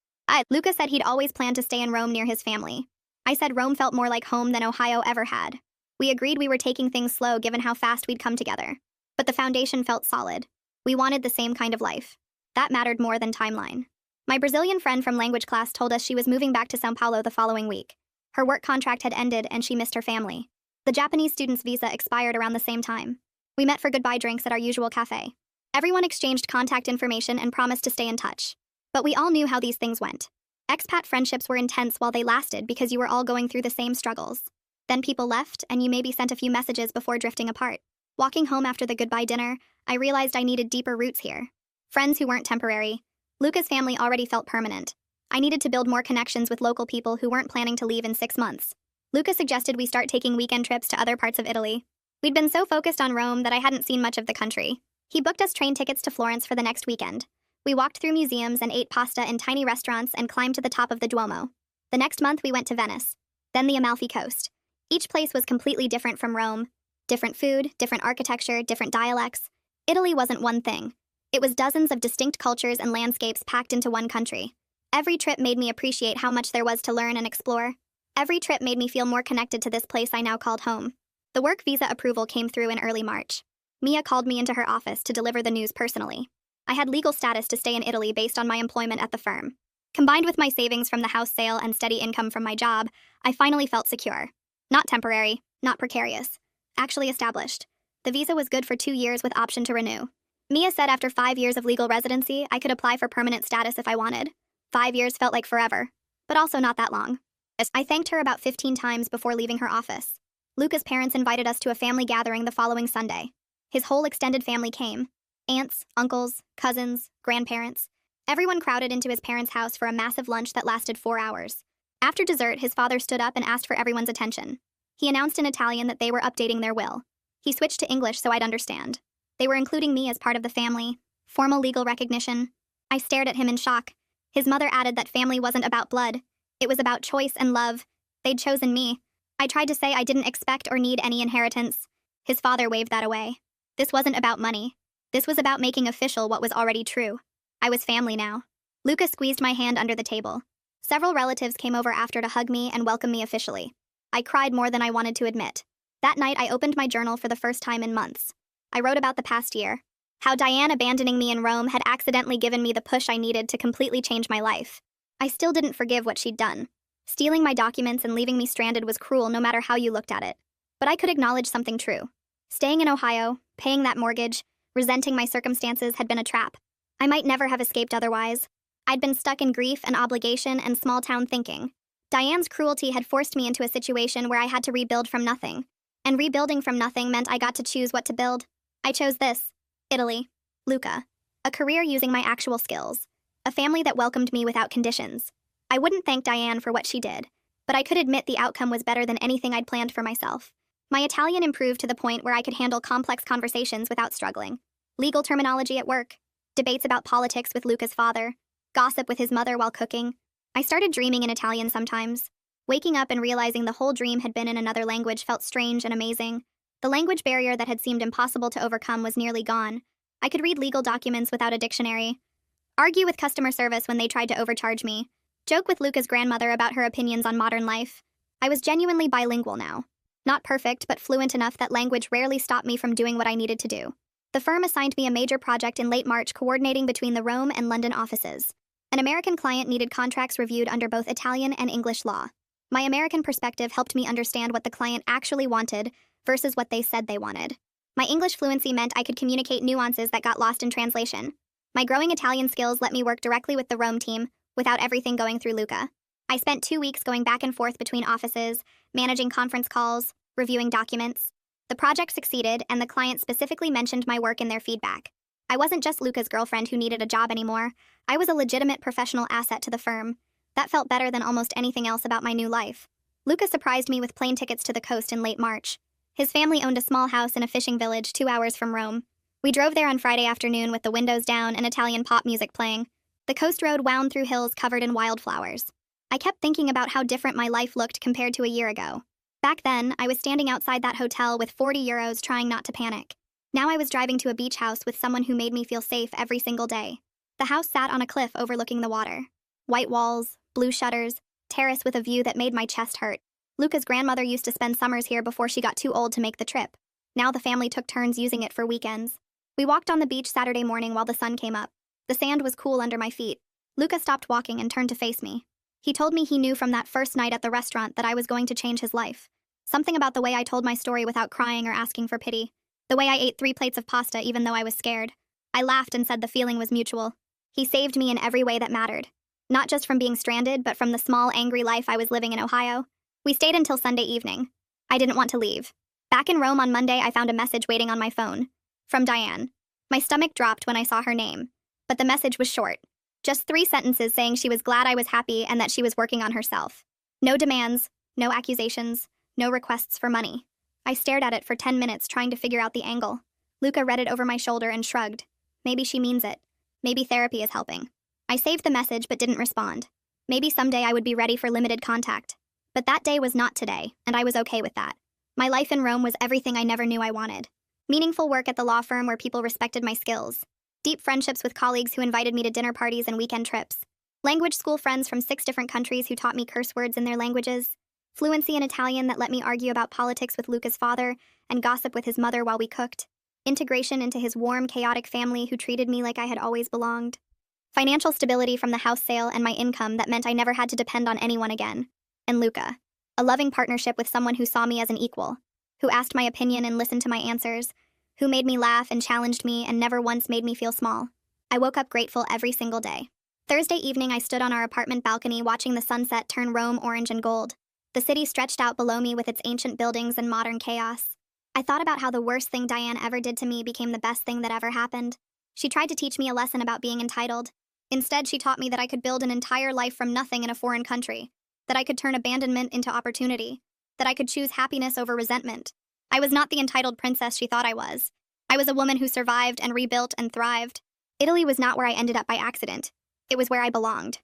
Luca said he'd always planned to stay in Rome near his family. I said Rome felt more like home than Ohio ever had. We agreed we were taking things slow given how fast we'd come together. But the foundation felt solid. We wanted the same kind of life. That mattered more than timeline. My Brazilian friend from language class told us she was moving back to São Paulo the following week. Her work contract had ended and she missed her family. The Japanese student's visa expired around the same time. We met for goodbye drinks at our usual cafe. Everyone exchanged contact information and promised to stay in touch. But we all knew how these things went. Expat friendships were intense while they lasted because you were all going through the same struggles. Then people left, and you maybe sent a few messages before drifting apart. Walking home after the goodbye dinner, I realized I needed deeper roots here. Friends who weren't temporary. Luca's family already felt permanent. I needed to build more connections with local people who weren't planning to leave in 6 months. Luca suggested we start taking weekend trips to other parts of Italy. We'd been so focused on Rome that I hadn't seen much of the country. He booked us train tickets to Florence for the next weekend. We walked through museums and ate pasta in tiny restaurants and climbed to the top of the Duomo. The next month we went to Venice, then the Amalfi Coast. Each place was completely different from Rome. Different food, different architecture, different dialects. Italy wasn't one thing. It was dozens of distinct cultures and landscapes packed into one country. Every trip made me appreciate how much there was to learn and explore. Every trip made me feel more connected to this place I now called home. The work visa approval came through in early March. Mia called me into her office to deliver the news personally. I had legal status to stay in Italy based on my employment at the firm. Combined with my savings from the house sale and steady income from my job, I finally felt secure. Not temporary, not precarious. Actually established. The visa was good for 2 years with option to renew. Mia said after 5 years of legal residency, I could apply for permanent status if I wanted. 5 years felt like forever, but also not that long. I thanked her about 15 times before leaving her office. Luca's parents invited us to a family gathering the following Sunday. His whole extended family came. Aunts, uncles, cousins, grandparents. Everyone crowded into his parents' house for a massive lunch that lasted 4 hours. After dessert, his father stood up and asked for everyone's attention. He announced in Italian that they were updating their will. He switched to English so I'd understand. They were including me as part of the family. Formal legal recognition. I stared at him in shock. His mother added that family wasn't about blood. It was about choice and love. They'd chosen me. I tried to say I didn't expect or need any inheritance. His father waved that away. This wasn't about money. This was about making official what was already true. I was family now. Luca squeezed my hand under the table. Several relatives came over after to hug me and welcome me officially. I cried more than I wanted to admit. That night, I opened my journal for the first time in months. I wrote about the past year. How Diane abandoning me in Rome had accidentally given me the push I needed to completely change my life. I still didn't forgive what she'd done. Stealing my documents and leaving me stranded was cruel no matter how you looked at it. But I could acknowledge something true. Staying in Ohio, paying that mortgage, resenting my circumstances had been a trap. I might never have escaped otherwise. I'd been stuck in grief and obligation and small-town thinking. Diane's cruelty had forced me into a situation where I had to rebuild from nothing. And rebuilding from nothing meant I got to choose what to build. I chose this. Italy. Luca. A career using my actual skills. A family that welcomed me without conditions. I wouldn't thank Diane for what she did, but I could admit the outcome was better than anything I'd planned for myself. My Italian improved to the point where I could handle complex conversations without struggling. Legal terminology at work. Debates about politics with Luca's father. Gossip with his mother while cooking. I started dreaming in Italian sometimes. Waking up and realizing the whole dream had been in another language felt strange and amazing. The language barrier that had seemed impossible to overcome was nearly gone. I could read legal documents without a dictionary, argue with customer service when they tried to overcharge me, joke with Luca's grandmother about her opinions on modern life. I was genuinely bilingual now. Not perfect, but fluent enough that language rarely stopped me from doing what I needed to do. The firm assigned me a major project in late March coordinating between the Rome and London offices. An American client needed contracts reviewed under both Italian and English law. My American perspective helped me understand what the client actually wanted versus what they said they wanted. My English fluency meant I could communicate nuances that got lost in translation. My growing Italian skills let me work directly with the Rome team without everything going through Luca. I spent 2 weeks going back and forth between offices, managing conference calls, reviewing documents. The project succeeded, and the client specifically mentioned my work in their feedback. I wasn't just Luca's girlfriend who needed a job anymore. I was a legitimate professional asset to the firm. That felt better than almost anything else about my new life. Luca surprised me with plane tickets to the coast in late March. His family owned a small house in a fishing village 2 hours from Rome. We drove there on Friday afternoon with the windows down and Italian pop music playing. The coast road wound through hills covered in wildflowers. I kept thinking about how different my life looked compared to a year ago. Back then, I was standing outside that hotel with 40 euros trying not to panic. Now I was driving to a beach house with someone who made me feel safe every single day. The house sat on a cliff overlooking the water. White walls, blue shutters, terrace with a view that made my chest hurt. Luca's grandmother used to spend summers here before she got too old to make the trip. Now the family took turns using it for weekends. We walked on the beach Saturday morning while the sun came up. The sand was cool under my feet. Luca stopped walking and turned to face me. He told me he knew from that first night at the restaurant that I was going to change his life. Something about the way I told my story without crying or asking for pity. The way I ate 3 plates of pasta even though I was scared. I laughed and said the feeling was mutual. He saved me in every way that mattered. Not just from being stranded, but from the small, angry life I was living in Ohio. We stayed until Sunday evening. I didn't want to leave. Back in Rome on Monday, I found a message waiting on my phone. From Diane. My stomach dropped when I saw her name. But the message was short. Just 3 sentences saying she was glad I was happy and that she was working on herself. No demands, no accusations, no requests for money. I stared at it for 10 minutes trying to figure out the angle. Luca read it over my shoulder and shrugged. Maybe she means it. Maybe therapy is helping. I saved the message but didn't respond. Maybe someday I would be ready for limited contact. But that day was not today, and I was okay with that. My life in Rome was everything I never knew I wanted. Meaningful work at the law firm where people respected my skills. Deep friendships with colleagues who invited me to dinner parties and weekend trips. Language school friends from 6 different countries who taught me curse words in their languages. Fluency in Italian that let me argue about politics with Luca's father and gossip with his mother while we cooked. Integration into his warm, chaotic family who treated me like I had always belonged. Financial stability from the house sale and my income that meant I never had to depend on anyone again. And Luca. A loving partnership with someone who saw me as an equal, who asked my opinion and listened to my answers, who made me laugh and challenged me and never once made me feel small. I woke up grateful every single day. Thursday evening, I stood on our apartment balcony watching the sunset turn Rome orange and gold. The city stretched out below me with its ancient buildings and modern chaos. I thought about how the worst thing Diane ever did to me became the best thing that ever happened. She tried to teach me a lesson about being entitled. Instead, she taught me that I could build an entire life from nothing in a foreign country, that I could turn abandonment into opportunity, that I could choose happiness over resentment. I was not the entitled princess she thought I was. I was a woman who survived and rebuilt and thrived. Italy was not where I ended up by accident. It was where I belonged.